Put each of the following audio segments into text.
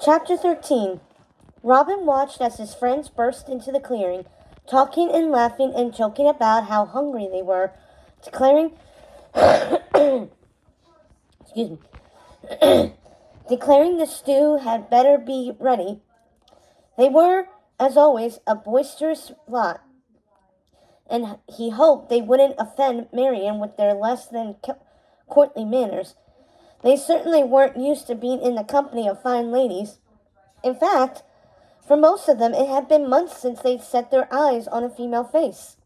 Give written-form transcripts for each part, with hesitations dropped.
Chapter 13. Robin watched as his friends burst into the clearing, talking and laughing and joking about how hungry they were, declaring excuse me, declaring the stew had better be ready. They were, as always, a boisterous lot, and he hoped they wouldn't offend Marian with their less than courtly manners. They certainly weren't used to being in the company of fine ladies. In fact, for most of them, it had been months since they'd set their eyes on a female face.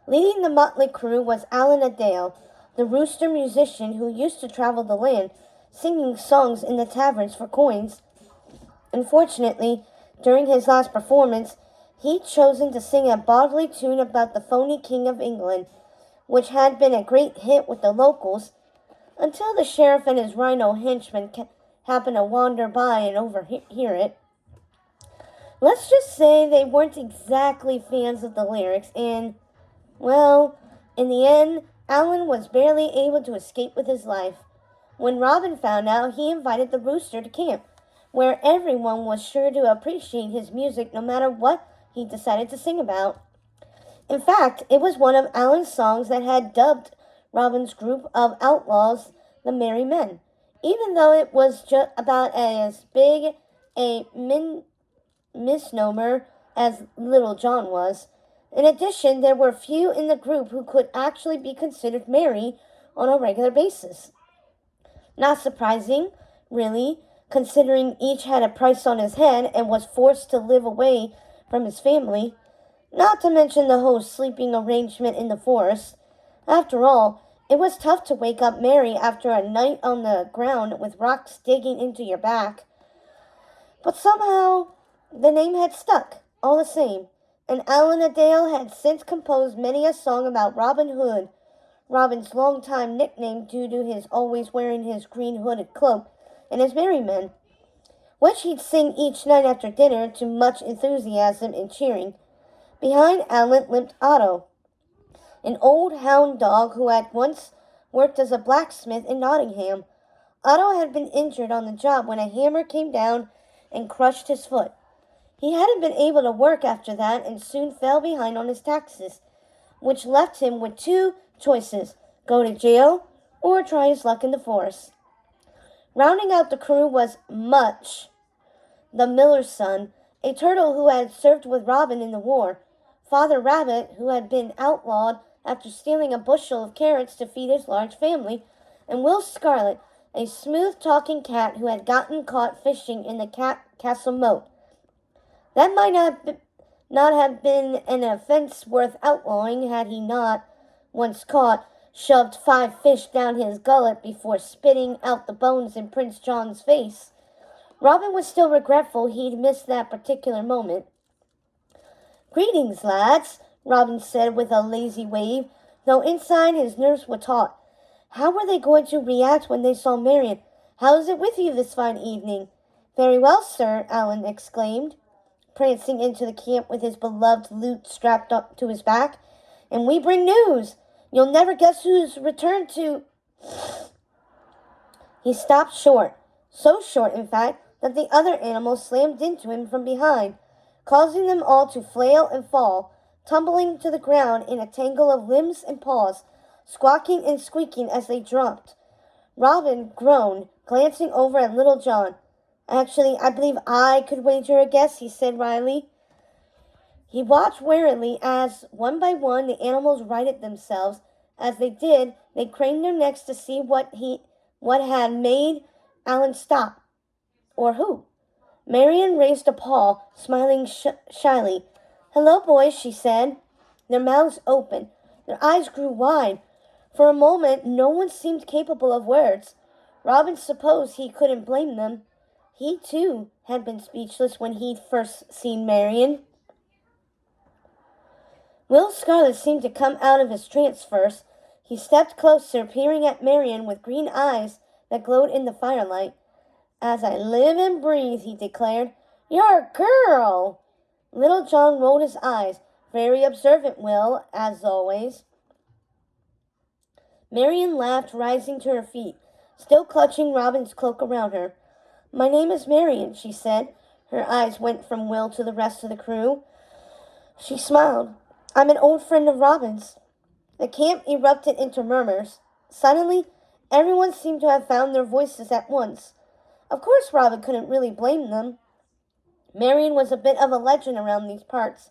Leading the motley crew was Alan Adale, the rooster musician who used to travel the land, singing songs in the taverns for coins. Unfortunately, during his last performance, he'd chosen to sing a bawdy tune about the phony King of England, which had been a great hit with the locals, until the sheriff and his rhino henchmen happened to wander by and overhear it. Let's just say they weren't exactly fans of the lyrics, and, well, in the end, Alan was barely able to escape with his life. When Robin found out, he invited the rooster to camp, where everyone was sure to appreciate his music no matter what he decided to sing about. In fact, it was one of Alan's songs that had dubbed Robin's group of outlaws the Merry Men, even though it was just about as big a misnomer as Little John was. In addition, there were few in the group who could actually be considered merry on a regular basis. Not surprising, really, considering each had a price on his head and was forced to live away from his family, not to mention the whole sleeping arrangement in the forest. After all, it was tough to wake up merry after a night on the ground with rocks digging into your back. But somehow, the name had stuck, all the same, and Alan Adale had since composed many a song about Robin Hood, Robin's long-time nickname due to his always wearing his green hooded cloak, and his merry men, which he'd sing each night after dinner to much enthusiasm and cheering. Behind Alan limped Otto, an old hound dog who had once worked as a blacksmith in Nottingham. Otto had been injured on the job when a hammer came down and crushed his foot. He hadn't been able to work after that and soon fell behind on his taxes, which left him with two choices: go to jail or try his luck in the forest. Rounding out the crew was Much, the miller's son, a turtle who had served with Robin in the war, Father Rabbit, who had been outlawed after stealing a bushel of carrots to feed his large family, and Will Scarlet, a smooth-talking cat who had gotten caught fishing in the castle moat. That might not have been an offense worth outlawing had he not, once caught, shoved 5 fish down his gullet before spitting out the bones in Prince John's face. Robin was still regretful he'd missed that particular moment. "Greetings, lads," Robin said with a lazy wave, though inside his nerves were taut. How were they going to react when they saw Marian? "How is it with you this fine evening?" "Very well, sir," Alan exclaimed, prancing into the camp with his beloved lute strapped up to his back. "And we bring news. You'll never guess who's returned to—" He stopped short, so short, in fact, that the other animals slammed into him from behind, causing them all to flail and fall, tumbling to the ground in a tangle of limbs and paws, squawking and squeaking as they dropped. Robin groaned, glancing over at Little John. "Actually, I believe I could wager a guess," he said wryly. He watched warily as, one by one, the animals righted themselves. As they did, they craned their necks to see what had made Alan stop. Or who? Marian raised a paw, smiling shyly. "Hello, boys," she said. Their mouths opened. Their eyes grew wide. For a moment, no one seemed capable of words. Robin supposed he couldn't blame them. He, too, had been speechless when he'd first seen Marian. Will Scarlet seemed to come out of his trance first. He stepped closer, peering at Marian with green eyes that glowed in the firelight. "As I live and breathe," he declared, "you're a girl!" Little John rolled his eyes, very observant, Will, as always. Marian laughed, rising to her feet, still clutching Robin's cloak around her. My name is Marion, she said. Her eyes went from Will to the rest of the crew. She smiled. I'm an old friend of Robin's. The camp erupted into murmurs. Suddenly, everyone seemed to have found their voices at once. Of course, Robin couldn't really blame them. Marion was a bit of a legend around these parts,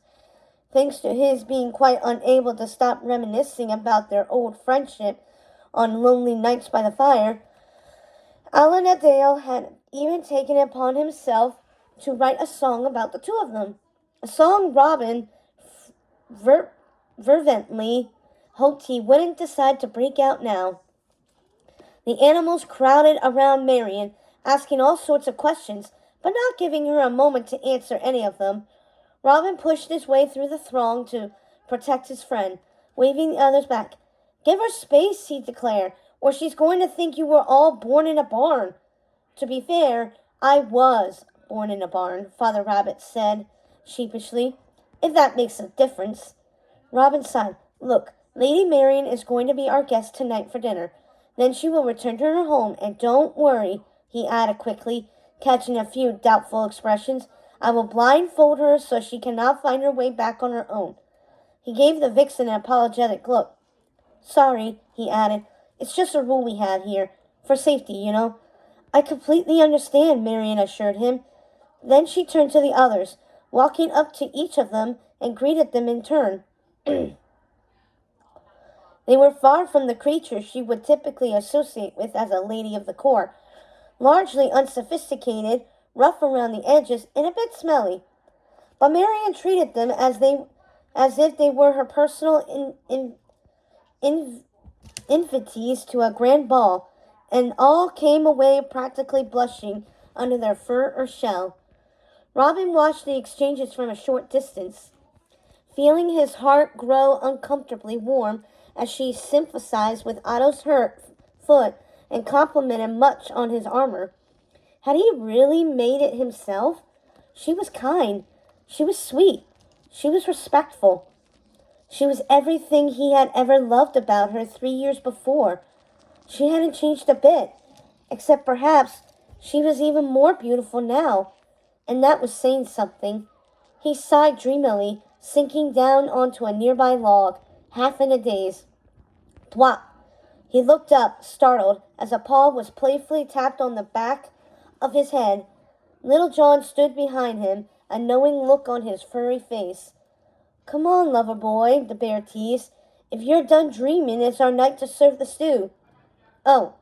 thanks to his being quite unable to stop reminiscing about their old friendship on lonely nights by the fire. Alan Adale had even taken it upon himself to write a song about the two of them, a song Robin fervently hoped he wouldn't decide to break out now. The animals crowded around Marion, asking all sorts of questions, but not giving her a moment to answer any of them. Robin pushed his way through the throng to protect his friend, waving the others back. Give her space, he declared, or she's going to think you were all born in a barn. To be fair, I was born in a barn, Father Rabbit said sheepishly, if that makes a difference. Robin sighed. Look, Lady Marion is going to be our guest tonight for dinner. Then she will return to her home, and don't worry, he added quickly, catching a few doubtful expressions. I will blindfold her so she cannot find her way back on her own. He gave the vixen an apologetic look. Sorry, he added. It's just a rule we have here. For safety, you know. I completely understand, Marion assured him. Then she turned to the others, walking up to each of them and greeted them in turn. They were far from the creatures she would typically associate with as a lady of the court, largely unsophisticated, rough around the edges, and a bit smelly. But Marion treated them as if they were her personal invitees to a grand ball, and all came away practically blushing under their fur or shell. Robin watched the exchanges from a short distance, feeling his heart grow uncomfortably warm as she sympathized with Otto's hurt foot and complimented much on his armor. Had he really made it himself? She was kind. She was sweet. She was respectful. She was everything he had ever loved about her 3 years before. She hadn't changed a bit, except perhaps she was even more beautiful now, and that was saying something. He sighed dreamily, sinking down onto a nearby log, half in a daze. Thwop! He looked up, startled, as a paw was playfully tapped on the back of his head. Little John stood behind him, a knowing look on his furry face. Come on, lover boy, the bear teased. If you're done dreaming, it's our night to serve the stew. Oh,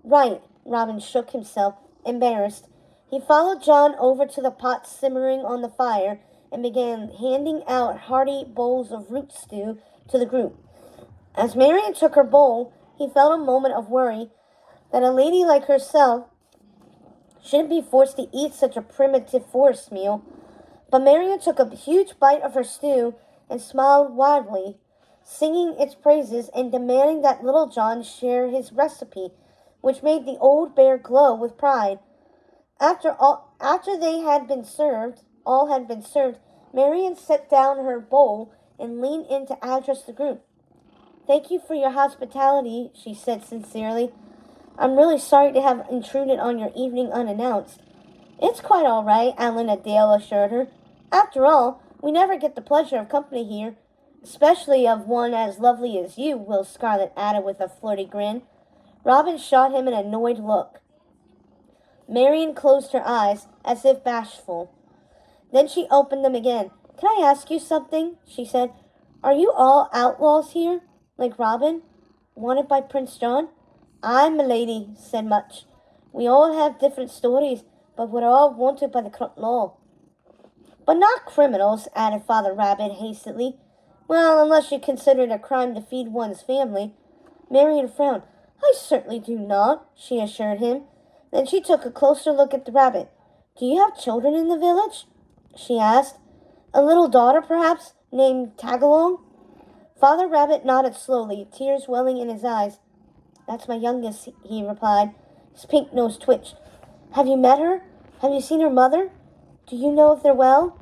right, Robin shook himself, embarrassed. He followed John over to the pot simmering on the fire and began handing out hearty bowls of root stew to the group. As Marion took her bowl, he felt a moment of worry that a lady like herself shouldn't be forced to eat such a primitive forest meal. But Marion took a huge bite of her stew and smiled widely, singing its praises and demanding that Little John share his recipe, which made the old bear glow with pride. After all had been served, Marion set down her bowl and leaned in to address the group. Thank you for your hospitality, she said sincerely. I'm really sorry to have intruded on your evening unannounced. It's quite all right, Alan Adale assured her. After all, we never get the pleasure of company here, especially of one as lovely as you, Will Scarlet added with a flirty grin. Robin shot him an annoyed look. Marion closed her eyes, as if bashful. Then she opened them again. Can I ask you something? She said. Are you all outlaws here? Like Robin? Wanted by Prince John? Aye, milady, said Much. We all have different stories, but we're all wanted by the law. But not criminals, added Father Rabbit hastily. Well, unless you consider it a crime to feed one's family. Marion frowned. I certainly do not, she assured him. Then she took a closer look at the rabbit. Do you have children in the village? She asked. A little daughter, perhaps, named Tagalong? Father Rabbit nodded slowly, tears welling in his eyes. That's my youngest, he replied. His pink nose twitched. Have you met her? Have you seen her mother? Do you know if they're well?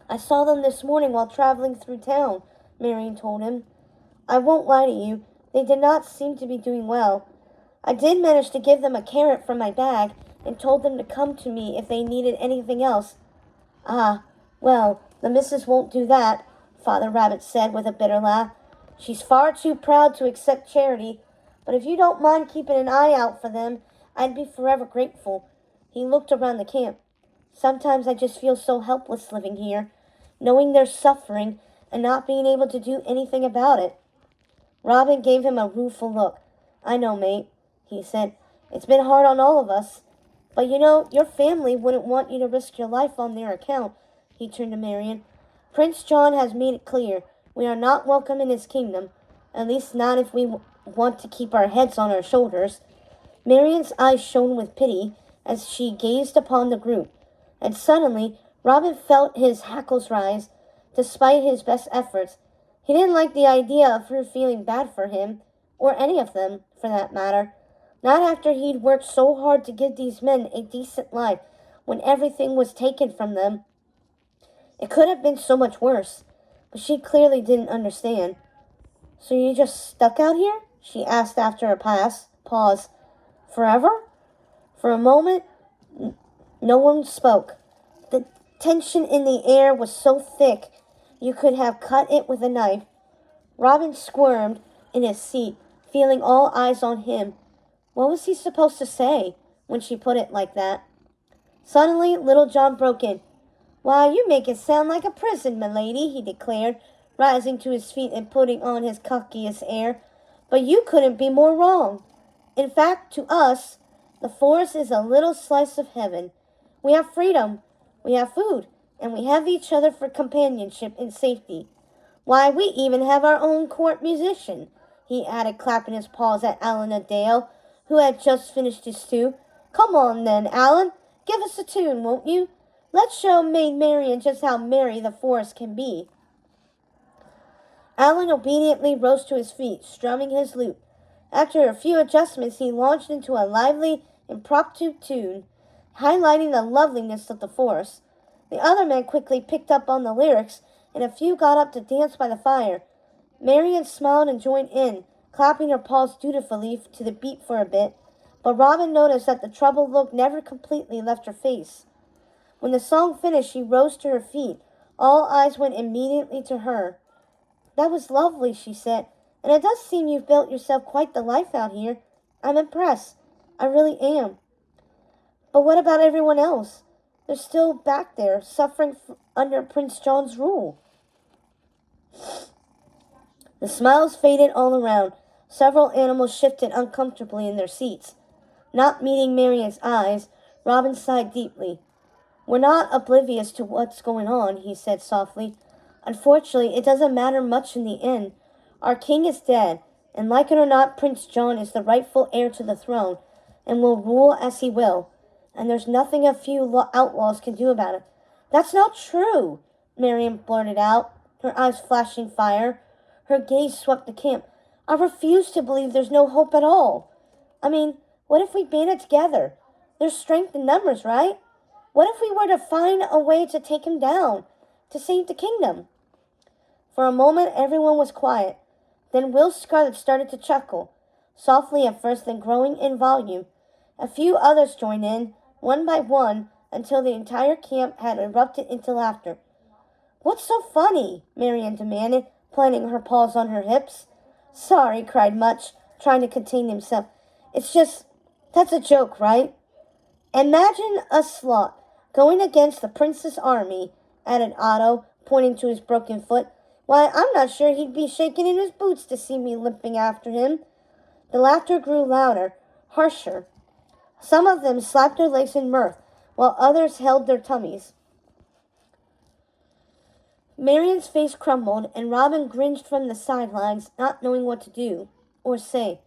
I saw them this morning while traveling through town, Marion told him. I won't lie to you. They did not seem to be doing well. I did manage to give them a carrot from my bag, and told them to come to me if they needed anything else. Ah, well, the missus won't do that, Father Rabbit said with a bitter laugh. She's far too proud to accept charity, but if you don't mind keeping an eye out for them, I'd be forever grateful. He looked around the camp. Sometimes I just feel so helpless living here, knowing they're suffering and not being able to do anything about it. Robin gave him a rueful look. I know, mate, he said. It's been hard on all of us. But your family wouldn't want you to risk your life on their account, he turned to Marian. Prince John has made it clear we are not welcome in his kingdom, at least not if we want to keep our heads on our shoulders. Marian's eyes shone with pity as she gazed upon the group, and suddenly Robin felt his hackles rise, despite his best efforts. He didn't like the idea of her feeling bad for him, or any of them, for that matter. Not after he'd worked so hard to give these men a decent life when everything was taken from them. It could have been so much worse, but she clearly didn't understand. So you just stuck out here? She asked after a pause. Forever? For a moment, no one spoke. The tension in the air was so thick you could have cut it with a knife. Robin squirmed in his seat, feeling all eyes on him. What was he supposed to say when she put it like that? Suddenly, Little John broke in. Why, you make it sound like a prison, milady, he declared, rising to his feet and putting on his cockiest air. But you couldn't be more wrong. In fact, to us, the forest is a little slice of heaven. We have freedom, we have food, and we have each other for companionship and safety. Why, we even have our own court musician, he added, clapping his paws at Alan Dale, who had just finished his stew. Come on then, Alan, give us a tune, won't you? Let's show Maid Marian just how merry the forest can be. Alan obediently rose to his feet, strumming his lute. After a few adjustments, he launched into a lively, impromptu tune, highlighting the loveliness of the forest. The other men quickly picked up on the lyrics, and a few got up to dance by the fire. Marian smiled and joined in, clapping her paws dutifully to the beat for a bit, but Robin noticed that the troubled look never completely left her face. When the song finished, she rose to her feet. All eyes went immediately to her. That was lovely, she said, and it does seem you've built yourself quite the life out here. I'm impressed. I really am. But what about everyone else? They're still back there, suffering under Prince John's rule. The smiles faded all around. Several animals shifted uncomfortably in their seats. Not meeting Marian's eyes, Robin sighed deeply. We're not oblivious to what's going on, he said softly. Unfortunately, it doesn't matter much in the end. Our king is dead, and like it or not, Prince John is the rightful heir to the throne, and will rule as he will. And there's nothing a few outlaws can do about it. That's not true, Marian blurted out, her eyes flashing fire. Her gaze swept the camp. I refuse to believe there's no hope at all. I mean, what if we banded together? There's strength in numbers, right? What if we were to find a way to take him down, to save the kingdom? For a moment, everyone was quiet. Then Will Scarlet started to chuckle, softly at first, then growing in volume. A few others joined in, one by one, until the entire camp had erupted into laughter. What's so funny? Marian demanded, planting her paws on her hips. Sorry, cried Much, trying to contain himself. It's just, that's a joke, right? Imagine a sloth going against the prince's army, added Otto, pointing to his broken foot. Why, I'm not sure he'd be shaking in his boots to see me limping after him. The laughter grew louder, harsher. Some of them slapped their legs in mirth, while others held their tummies. Marian's face crumbled, and Robin grinned from the sidelines, not knowing what to do or say.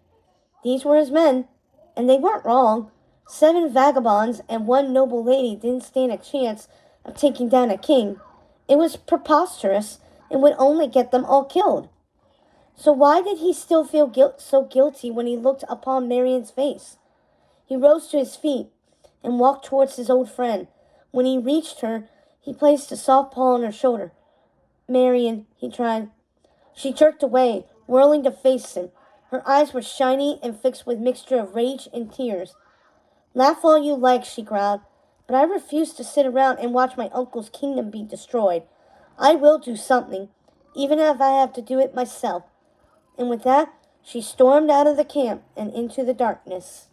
These were his men, and they weren't wrong. 7 vagabonds and 1 noble lady didn't stand a chance of taking down a king. It was preposterous, and would only get them all killed. So why did he still feel so guilty when he looked upon Marian's face? He rose to his feet and walked towards his old friend. When he reached her, he placed a soft paw on her shoulder. Marian, he tried. She jerked away, whirling to face him. Her eyes were shiny and fixed with mixture of rage and tears. Laugh all you like, she growled, but I refuse to sit around and watch my uncle's kingdom be destroyed. I will do something, even if I have to do it myself. And with that, she stormed out of the camp and into the darkness.